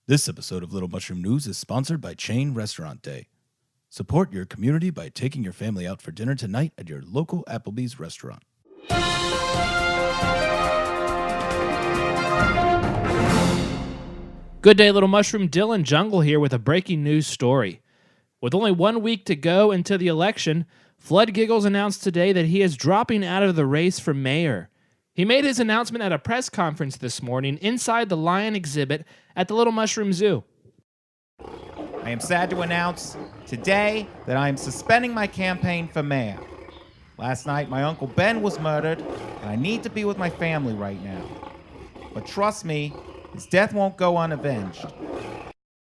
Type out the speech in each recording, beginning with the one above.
This episode of Little Mushroom News is sponsored by Chain Restaurant Day. Support your community by taking your family out for dinner tonight at your local Applebee's restaurant. Good day, Little Mushroom. Dylan Jungle here with a breaking news story. With only 1 week to go until the election, Flood Giggles announced today that he is dropping out of the race for mayor. He made his announcement at a press conference this morning inside the lion exhibit at the Little Mushroom Zoo. I am sad to announce today that I am suspending my campaign for mayor. Last night, my Uncle Ben was murdered, and I need to be with my family right now. But trust me, his death won't go unavenged.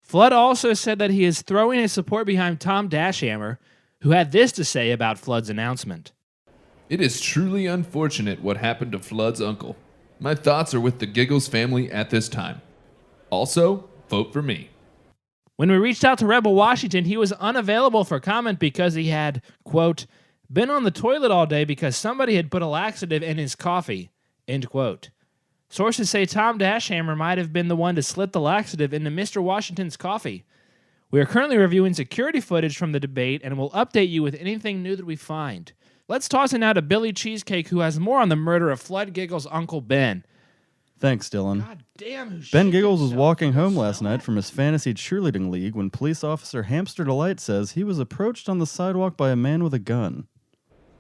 Flood also said that he is throwing his support behind Tom Dashammer, who had this to say about Flood's announcement. It is truly unfortunate what happened to Flood's uncle. My thoughts are with the Giggles family at this time. Also, vote for me. When we reached out to Rebel Washington, he was unavailable for comment because he had, quote, been on the toilet all day because somebody had put a laxative in his coffee, end quote. Sources say Tom Dashammer might have been the one to slip the laxative into Mr. Washington's coffee. We are currently reviewing security footage from the debate and will update you with anything new that we find. Let's toss it now to Billy Cheesecake, who has more on the murder of Flood Giggles' Uncle Ben. Thanks, Dylan. God damn, Ben Giggles was walking home last night from his fantasy cheerleading league when police officer Hamster Delight says he was approached on the sidewalk by a man with a gun.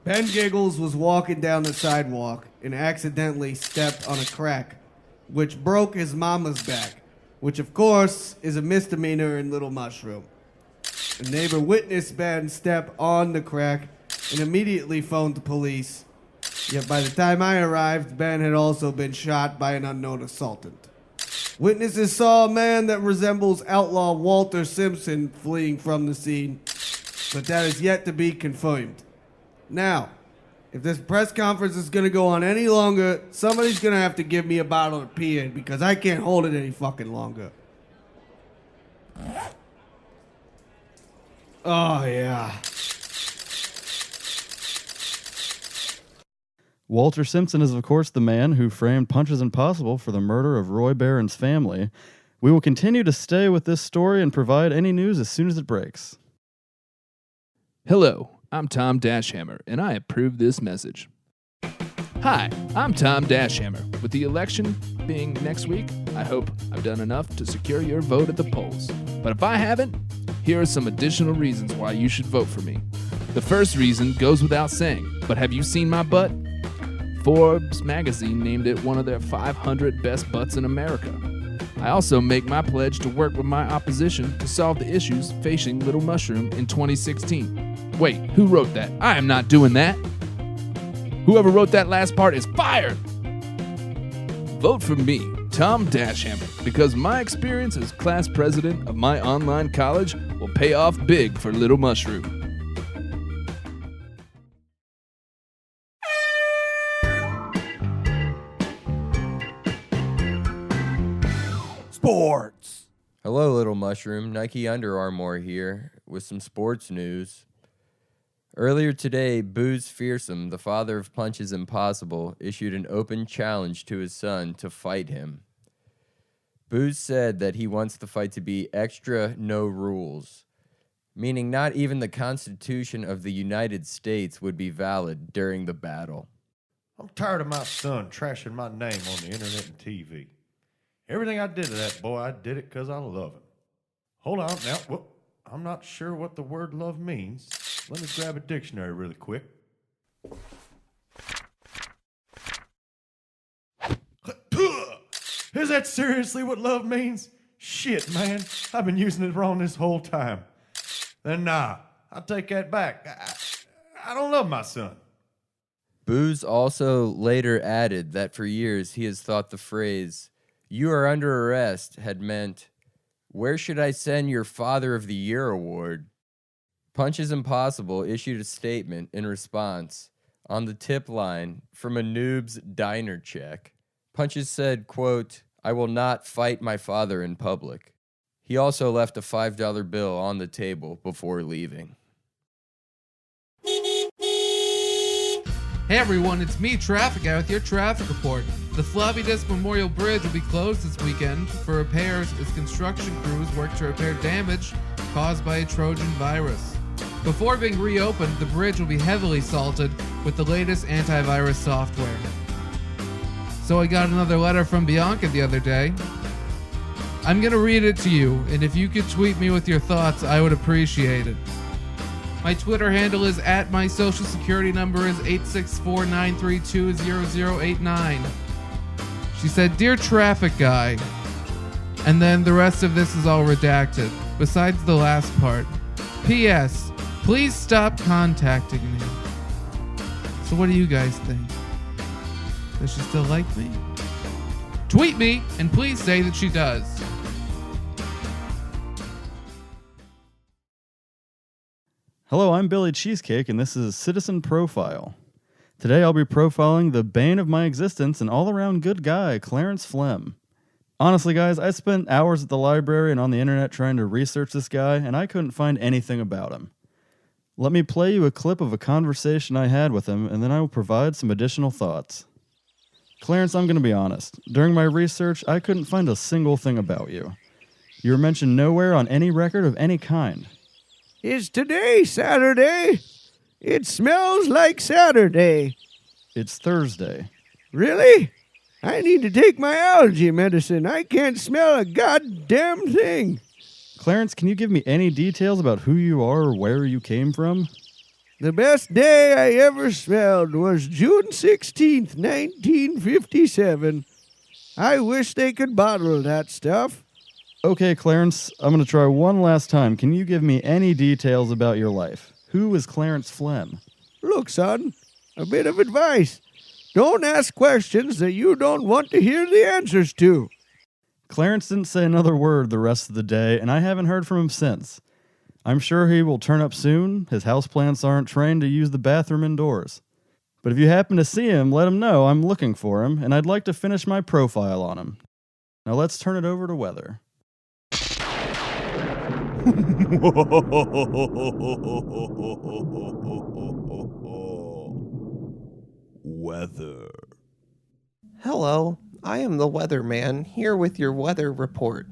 Ben Giggles was walking down the sidewalk and accidentally stepped on a crack, which broke his mama's back, which of course is a misdemeanor in Little Mushroom. A neighbor witnessed Ben step on the crack and immediately phoned the police. Yet by the time I arrived, Ben had also been shot by an unknown assailant. Witnesses saw a man that resembles outlaw Walter Simpson fleeing from the scene, but that is yet to be confirmed. Now, if this press conference is going to go on any longer, somebody's going to have to give me a bottle to pee in because I can't hold it any fucking longer. Oh, yeah. Walter Simpson is, of course, the man who framed Punches Impossible for the murder of Roy Barron's family. We will continue to stay with this story and provide any news as soon as it breaks. Hello, I'm Tom Dashammer, and I approve this message. Hi, I'm Tom Dashammer. With the election being next week, I hope I've done enough to secure your vote at the polls. But if I haven't, here are some additional reasons why you should vote for me. The first reason goes without saying, but have you seen my butt? Forbes magazine named it one of their 500 best butts in America. I also make my pledge to work with my opposition to solve the issues facing Little Mushroom in 2016. Wait, who wrote that? I am not doing that. Whoever wrote that last part is fired. Vote for me, Tom Dashammer, because my experience as class president of my online college will pay off big for Little Mushroom. Sports! Hello, Little Mushroom. Nike Under Armour here with some sports news. Earlier today, Booze Fearsome, the father of Punches Impossible, issued an open challenge to his son to fight him. Booze said that he wants the fight to be extra no rules, meaning not even the Constitution of the United States would be valid during the battle. I'm tired of my son trashing my name on the internet and TV. Everything I did to that boy, I did it because I love him. Hold on now. Well, I'm not sure what the word love means. Let me grab a dictionary really quick. Is that seriously what love means? Shit, man. I've been using it wrong this whole time. Then nah, I'll take that back. I don't love my son. Booze also later added that for years he has thought the phrase, "You are under arrest," had meant, "Where should I send your Father of the Year award?" Punches Impossible issued a statement in response on the tip line from a noob's diner check. Punches said, quote, "I will not fight my father in public." He also left a $5 bill on the table before leaving. Hey everyone, it's me, Traffic Guy, with your traffic report. The floppy disk Memorial Bridge will be closed this weekend for repairs as construction crews work to repair damage caused by a Trojan virus. Before being reopened, the bridge will be heavily salted with the latest antivirus software. So I got another letter from Bianca the other day. I'm gonna read it to you, and if you could tweet me with your thoughts, I would appreciate it. My Twitter handle is @ my social security number is 864-932-0089. She said, "Dear traffic guy," and then the rest of this is all redacted, besides the last part. P.S. Please stop contacting me. So what do you guys think? Does she still like me? Tweet me, and please say that she does. Hello, I'm Billy Cheesecake, and this is Citizen Profile. Today I'll be profiling the bane of my existence and all-around good guy, Clarence Flem. Honestly, guys, I spent hours at the library and on the internet trying to research this guy, and I couldn't find anything about him. Let me play you a clip of a conversation I had with him, and then I will provide some additional thoughts. Clarence, I'm going to be honest. During my research, I couldn't find a single thing about you. You were mentioned nowhere on any record of any kind. Is today Saturday? It smells like Saturday. It's Thursday. Really? I need to take my allergy medicine. I can't smell a goddamn thing. Clarence, can you give me any details about who you are or where you came from? The best day I ever smelled was June 16th, 1957. I wish they could bottle that stuff. Okay, Clarence, I'm going to try one last time. Can you give me any details about your life? Who is Clarence Flem? Look, son, a bit of advice. Don't ask questions that you don't want to hear the answers to. Clarence didn't say another word the rest of the day, and I haven't heard from him since. I'm sure he will turn up soon. His houseplants aren't trained to use the bathroom indoors. But if you happen to see him, let him know I'm looking for him, and I'd like to finish my profile on him. Now let's turn it over to weather. Weather. Hello, I am the weatherman here with your weather report.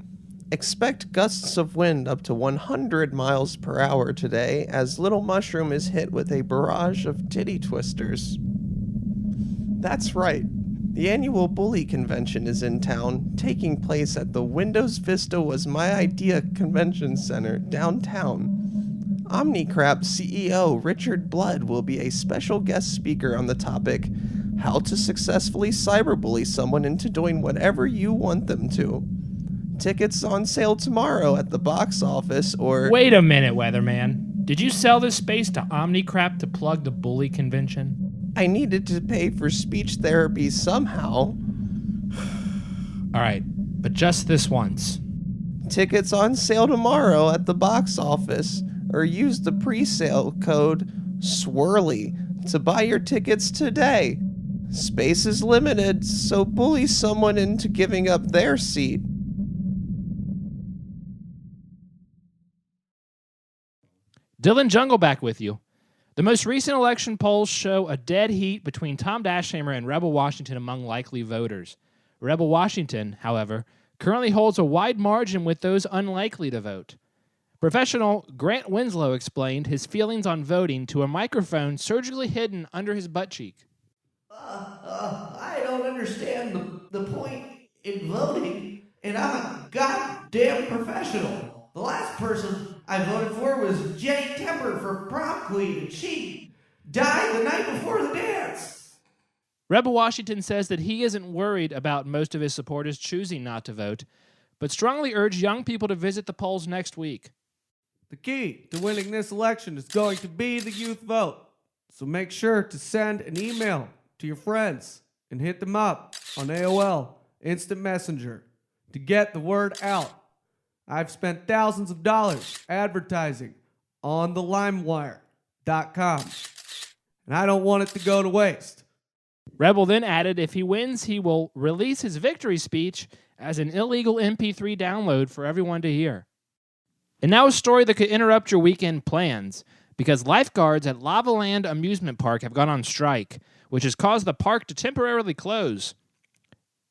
Expect gusts of wind up to 100 miles per hour today as Little Mushroom is hit with a barrage of titty twisters. That's right. The annual Bully Convention is in town, taking place at the Windows Vista Was My Idea Convention Center downtown. OmniCrap CEO Richard Blood will be a special guest speaker on the topic, how to successfully cyberbully someone into doing whatever you want them to. Tickets on sale tomorrow at the box office or... Wait a minute, Weatherman. Did you sell this space to OmniCrap to plug the Bully Convention? I needed to pay for speech therapy somehow. All right, but just this once. Tickets on sale tomorrow at the box office, or use the pre-sale code SWIRLY to buy your tickets today. Space is limited, so bully someone into giving up their seat. Dylan Jungle back with you. The most recent election polls show a dead heat between Tom Dashhammer and Rebel Washington among likely voters. Rebel Washington, however, currently holds a wide margin with those unlikely to vote. Professional Grant Winslow explained his feelings on voting to a microphone surgically hidden under his butt cheek. I don't understand the point in voting, and I'm a goddamn professional. The last person I voted for was Jenny Temper for prom queen, and she died the night before the dance. Rebel Washington says that he isn't worried about most of his supporters choosing not to vote, but strongly urged young people to visit the polls next week. The key to winning this election is going to be the youth vote. So make sure to send an email to your friends and hit them up on AOL Instant Messenger to get the word out. I've spent thousands of dollars advertising on the LimeWire.com, and I don't want it to go to waste. Rebel then added if he wins, he will release his victory speech as an illegal MP3 download for everyone to hear. And now a story that could interrupt your weekend plans, because lifeguards at Lava Land Amusement Park have gone on strike, which has caused the park to temporarily close.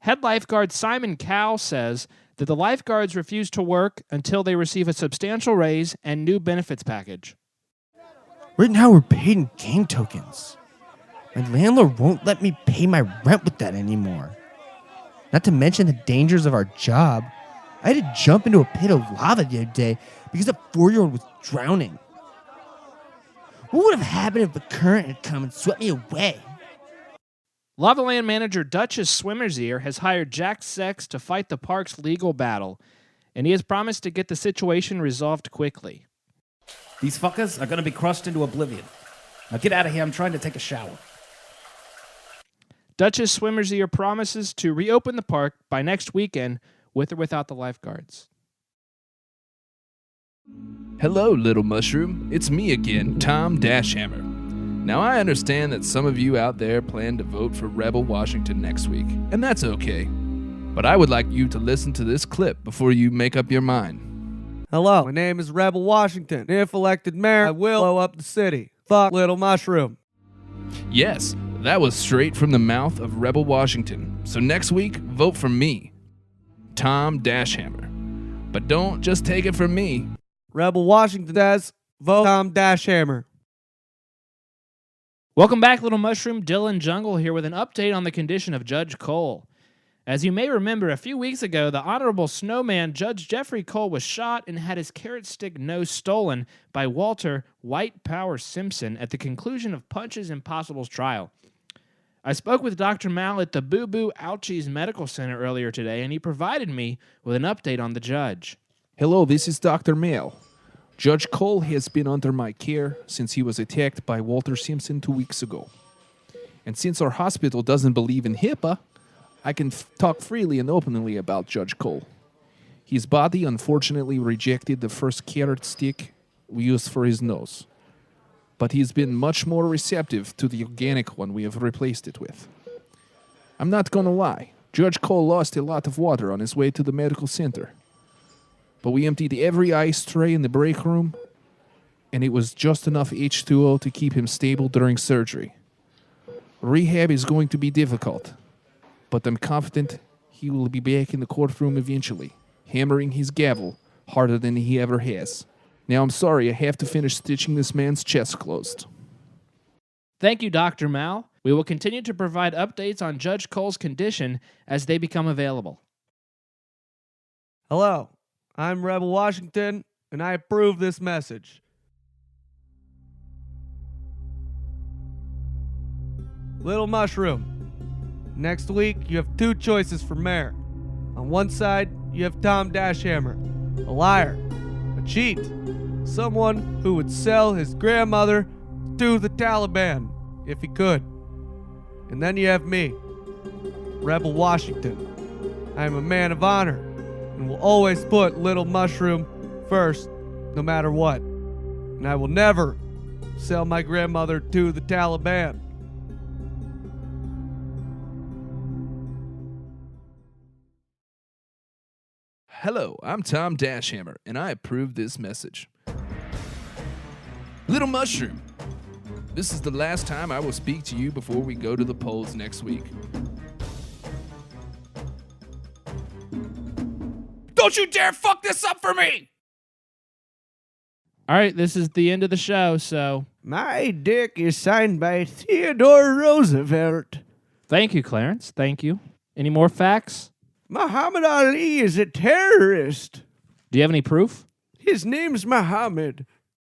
Head lifeguard Simon Cowell says that the lifeguards refuse to work until they receive a substantial raise and new benefits package. Right now we're paid in game tokens. My landlord won't let me pay my rent with that anymore. Not to mention the dangers of our job. I had to jump into a pit of lava the other day because a 4-year-old was drowning. What would have happened if the current had come and swept me away? Lavaland manager Duchess Swimmer's Ear has hired Jack Sex to fight the park's legal battle, and he has promised to get the situation resolved quickly. These fuckers are going to be crushed into oblivion. Now get out of here. I'm trying to take a shower. Duchess Swimmer's Ear promises to reopen the park by next weekend with or without the lifeguards. Hello, Little Mushroom. It's me again, Tom Dashhammer. Now, I understand that some of you out there plan to vote for Rebel Washington next week, and that's okay. But I would like you to listen to this clip before you make up your mind. Hello, my name is Rebel Washington. If elected mayor, I will blow up the city. Fuck Little Mushroom. Yes, that was straight from the mouth of Rebel Washington. So next week, vote for me, Tom Dashhammer. But don't just take it from me. Rebel Washington says, vote Tom Dashhammer. Welcome back, Little Mushroom. Dylan Jungle here with an update on the condition of Judge Cole. As you may remember, a few weeks ago, the Honorable Snowman Judge Jeffrey Cole was shot and had his carrot stick nose stolen by Walter White Power Simpson at the conclusion of Punches Impossible's trial. I spoke with Dr. Mal at the Boo Boo Ouchies Medical Center earlier today, and he provided me with an update on the judge. Hello, this is Dr. Mail. Judge Cole has been under my care since he was attacked by Walter Simpson 2 weeks ago. And since our hospital doesn't believe in HIPAA, I can talk freely and openly about Judge Cole. His body unfortunately rejected the first carrot stick we used for his nose, but he's been much more receptive to the organic one we have replaced it with. I'm not gonna lie, Judge Cole lost a lot of water on his way to the medical center. But we emptied every ice tray in the break room, and it was just enough H2O to keep him stable during surgery. Rehab is going to be difficult, but I'm confident he will be back in the courtroom eventually, hammering his gavel harder than he ever has. Now I'm sorry, I have to finish stitching this man's chest closed. Thank you, Dr. Mal. We will continue to provide updates on Judge Cole's condition as they become available. Hello, I'm Rebel Washington, and I approve this message. Little Mushroom, next week you have two choices for mayor. On one side, you have Tom Dashhammer, a liar, a cheat, someone who would sell his grandmother to the Taliban if he could. And then you have me, Rebel Washington. I am a man of honor and will always put Little Mushroom first, no matter what. And I will never sell my grandmother to the Taliban. Hello, I'm Tom Dashhammer, and I approve this message. Little Mushroom, this is the last time I will speak to you before we go to the polls next week. Don't you dare fuck this up for me! All right, this is the end of the show, so My dick is signed by Theodore Roosevelt. thank you, Clarence. Thank you. Any more facts? Muhammad Ali is a terrorist. Do you have any proof? His name's Muhammad.